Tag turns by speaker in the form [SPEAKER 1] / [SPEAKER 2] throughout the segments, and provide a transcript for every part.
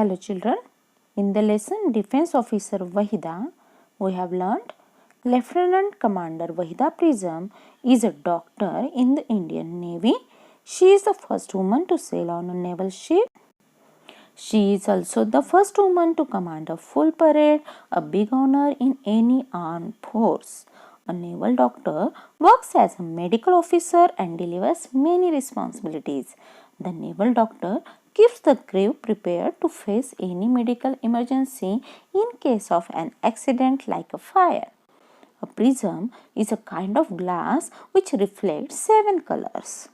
[SPEAKER 1] Hello children, in the lesson Defense Officer Wahida, we have learned Lieutenant Commander Wahida Prism is a doctor in the Indian Navy. She is the first woman to sail on a naval ship. She is also the first woman to command a full parade, a big honor in any armed force. A naval doctor works as a medical officer and delivers many responsibilities. The naval doctor keeps the crew prepared to face any medical emergency in case of an accident like a fire. A prism is a kind of glass which reflects 7 colors.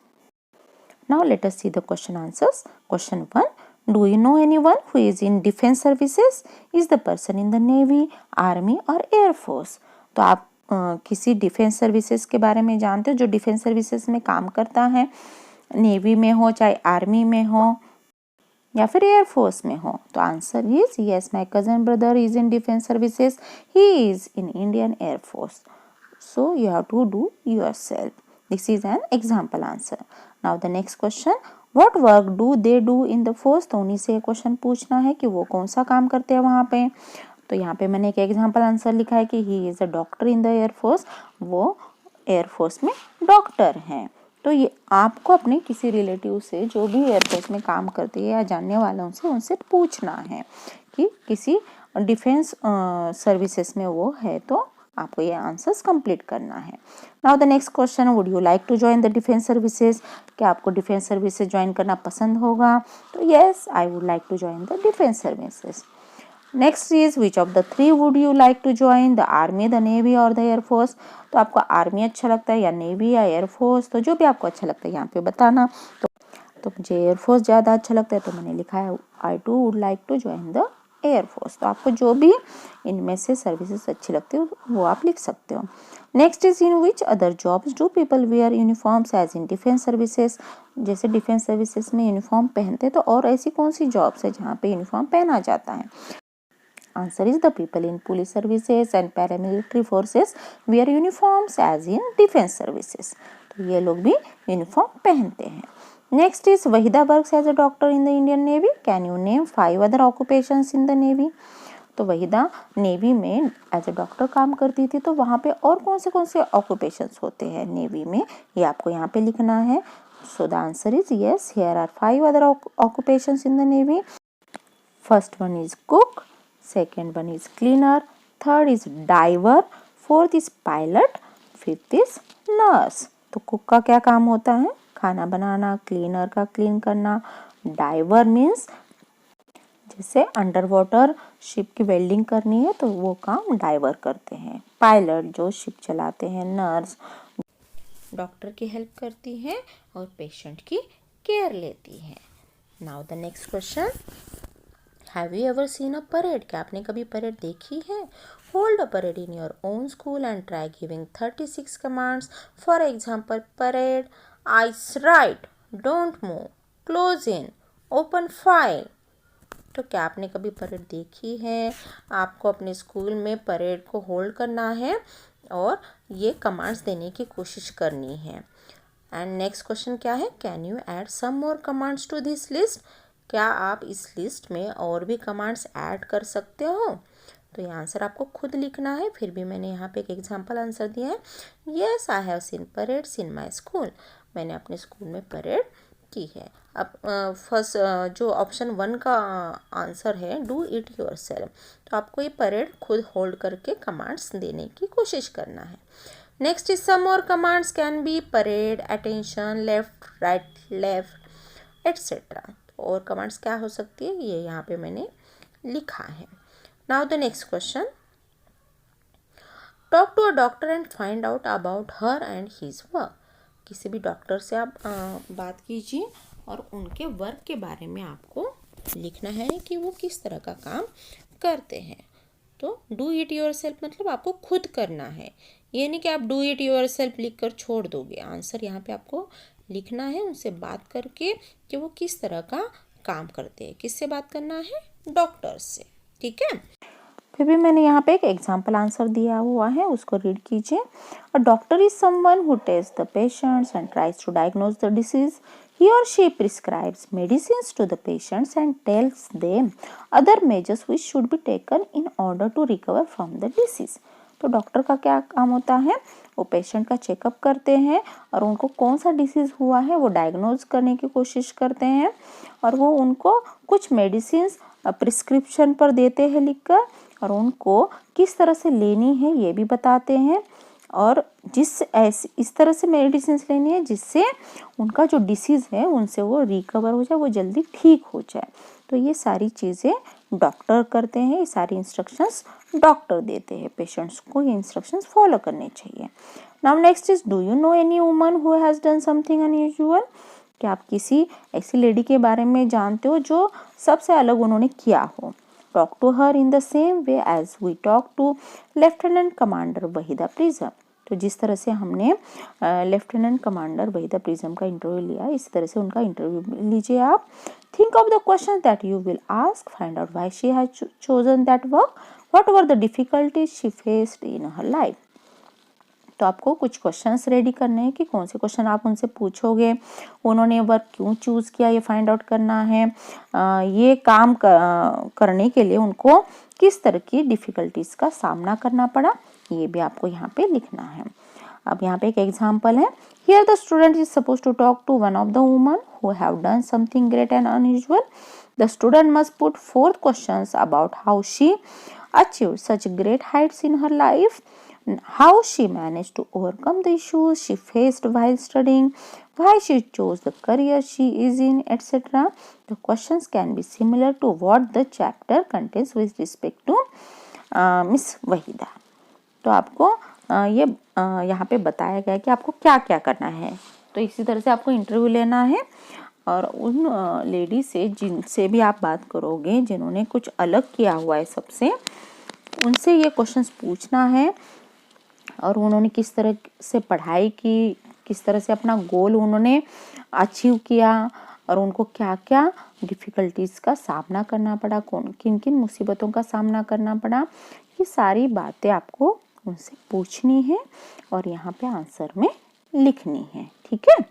[SPEAKER 1] Now let us see the question answers. Question 1. Do you know anyone who is in defense services? Is the person in the navy, army or air force? तो आप किसी defence services के बारे में जानते हो जो defence services में काम करता है, नेवी में हो, चाहे आर्मी में हो या फिर एयर फोर्स में हो? तो answer is yes, my cousin brother is in defence services, he is in Indian air force. So you have to do yourself. This is an example answer. Now the next question, what work do they do in the force? तो उन्हीं से question पूछना है कि वो कौन सा काम करते हैं वहाँ पे. तो यहाँ पे मैंने एक एग्जाम्पल आंसर लिखा है कि he is a doctor in the air force. वो एयर फोर्स में डॉक्टर हैं. तो ये आपको अपने किसी रिलेटिव से जो भी एयरफोर्स में काम करते हैं या जानने वालों से उनसे पूछना है कि किसी डिफेंस सर्विसेज में वो है, तो आपको ये आंसर्स कंप्लीट करना है. Now the next question, would you like to join the defence services? क्या आपको डिफेंस सर्विसेज ज्वाइन करना पसंद होगा? तो yes, I would like to join the defence services. Next is which of the 3 would you like to join? The army, the navy और the air force. तो आपको army अच्छा लगता है या नेवी या एयर फोर्स? तो जो भी आपको अच्छा लगता है यहाँ पे बताना. तो मुझे एयर फोर्स ज़्यादा अच्छा लगता है, तो मैंने लिखा है I too would like to join the air force. तो आपको जो भी इनमें से सर्विसेज अच्छी लगती है वो आप लिख सकते हो. Next is in which other jobs do people wear uniforms as in defence services? जैसे डिफेंस सर्विसेज में यूनिफॉर्म पहनते हैं, तो और ऐसी कौन सी जॉब्स है जहाँ पे यूनिफॉर्म पहना जाता है? Answer is the people in police services and paramilitary forces wear uniforms as in defense services. तो ये लोग भी यूनिफॉर्म पहनते हैं. Next is Waheeda works as a doctor in the Indian navy. Can you name 5 other occupations in the navy? तो Waheeda navy में as a doctor काम करती थी, तो वहाँ पे और कौन से ऑक्यूपेशंस होते हैं नेवी में, ये आपको यहाँ पे लिखना है. So the answer is yes, here are 5 other occupations in the navy. First one is cook, second one is cleaner, third is diver, fourth is pilot, fifth is nurse. तो कुक का क्या काम होता है? खाना बनाना. क्लीनर का clean करना. Driver means जैसे अंडर वाटर शिप की वेल्डिंग करनी है तो वो काम डाइवर करते हैं. पायलट जो शिप चलाते हैं. नर्स डॉक्टर की हेल्प करती है और पेशेंट की केयर लेती है. Now the next question, have you ever seen a parade? क्या आपने कभी परेड देखी है? Hold a parade in your own school and try giving 36 commands. For example, parade, ice right, don't move, close in, open fire. तो क्या आपने कभी parade देखी है? आपको अपने स्कूल में परेड को होल्ड करना है और ये कमांड्स देने की कोशिश करनी है. एंड नेक्स्ट क्वेश्चन क्या है? Can you add some more commands to this list? क्या आप इस लिस्ट में और भी कमांड्स ऐड कर सकते हो? तो ये आंसर आपको खुद लिखना है. फिर भी मैंने यहाँ पे एक एग्जांपल आंसर दिया है. Yes, I have seen parades in my school. मैंने अपने स्कूल में परेड की है. अब फर्स्ट जो ऑप्शन 1 का आंसर है डू इट योरसेल्फ. तो आपको ये परेड खुद होल्ड करके कमांड्स देने की कोशिश करना है. Next is some more commands can be parade, attention, left, right, left, etcetera. और कमांड्स क्या हो सकती है ये यहाँ पे मैंने लिखा है. Now the next question, talk to a doctor and find out about her and his work. किसी भी डॉक्टर से आप बात कीजिए और उनके वर्क के बारे में आपको लिखना है कि वो किस तरह का काम करते हैं. तो डू इट योरसेल्फ मतलब आपको खुद करना है. ये नहीं कि आप डू इट योरसेल्फ लिख कर छोड़ दोगे. आंसर यहाँ पे आपको लिखना है उनसे बात करके कि वो किस तरह का काम करते हैं. किससे बात करना है? डॉक्टर से. ठीक है. फिर भी मैंने यहाँ पे एक एग्जाम्पल आंसर दिया हुआ है, उसको रीड कीजिए. A doctor is someone who test the patients and tries to diagnose the disease. He or she prescribes medicines to the patients and tells them other measures which should be taken in order to recover from the disease. तो doctor का क्या काम होता है, वो patient का checkup करते हैं और उनको कौन सा डिसीज़ हुआ है वो डायग्नोज करने की कोशिश करते हैं और वो उनको कुछ मेडिसिन प्रिस्क्रिप्शन पर देते हैं लिखकर और उनको किस तरह से लेनी है ये भी बताते हैं और इस तरह से मेडिसिन लेनी है जिससे उनका जो डिसीज़ है उनसे वो रिकवर हो जाए, वो जल्दी ठीक हो जाए। तो ये सारी चीज़ें डॉक्टर करते हैं, ये सारी इंस्ट्रक्शंस डॉक्टर देते हैं, पेशेंट्स को ये इंस्ट्रक्शंस फॉलो करने चाहिए। Now next is, do you know any woman who has done something unusual? क्या आप किसी ऐसी लेडी के बारे में जानते हो जो सबसे अलग उन्होंने किया हो? Talk to her in the same way as we talk to lieutenant commander Waheeda prism. तो जिस तरह से हमने लेफ्टिनेंट कमांडर वहीदा प्रिज्म का इंटरव्यू लिया, इसी तरह से उनका इंटरव्यू लीजिए आप। Think of the question that you will ask, find out why she has chosen that work, what were the difficulties she faced in her life. तो आपको कुछ क्वेश्चंस रेडी करने हैं कि कौन से क्वेश्चन आप उनसे पूछोगे, उन्होंने वर्क क्यों चूज़ किया ये फाइंड आउट करना है, ये काम करने के लिए उनको किस तरह की डिफ़िकल्टीज़ का सामना करना पड़ा, ये भी आपको यहाँ पे लिखना है। अब यहाँ पे एक एग्जाम्पल है, here the student is suppose to talk to one of the woman who have done something great and unusual. The student must put 4 questions about how she achieved such great heights in her life, how she managed to overcome the issues she faced while studying, why she chose the career she is in, etc. The questions can be similar to what the chapter contains with respect to Miss Wahida. तो आपको ये यहाँ पे बताया गया है कि आपको क्या क्या करना है। तो इसी तरह से आपको इंटरव्यू लेना है और उन लेडी से जिनसे भी आप बात करोगे जिन्होंने कुछ अलग किया हुआ है सबसे, उनसे ये क्वेश्चंस पूछना है और उन्होंने किस तरह से पढ़ाई की, किस तरह से अपना गोल उन्होंने अचीव किया और उनको क्या क्या डिफ़िकल्टीज़ का सामना करना पड़ा, किन किन मुसीबतों का सामना करना पड़ा, ये सारी बातें आपको उनसे पूछनी है और यहाँ पे आंसर में लिखनी है, ठीक है।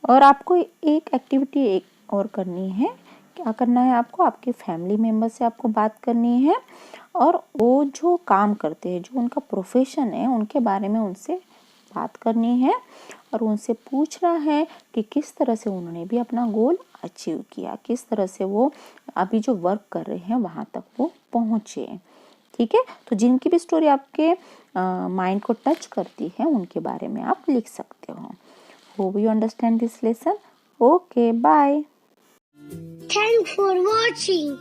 [SPEAKER 1] और आपको एक एक्टिविटी एक और करनी है, क्या करना है आपको, आपके फैमिली मेम्बर से आपको बात करनी है और वो जो काम करते हैं, जो उनका प्रोफेशन है, उनके बारे में उनसे बात करनी है और उनसे पूछना है कि किस तरह से उन्होंने भी अपना गोल अचीव किया, किस तरह से वो अभी जो वर्क कर रहे हैं वहाँ तक वो पहुँचे, ठीक है। तो जिनकी भी स्टोरी आपके माइंड को टच करती है उनके बारे में आप लिख सकते हो। Hope you understand this lesson. Okay, bye.
[SPEAKER 2] Thanks for watching.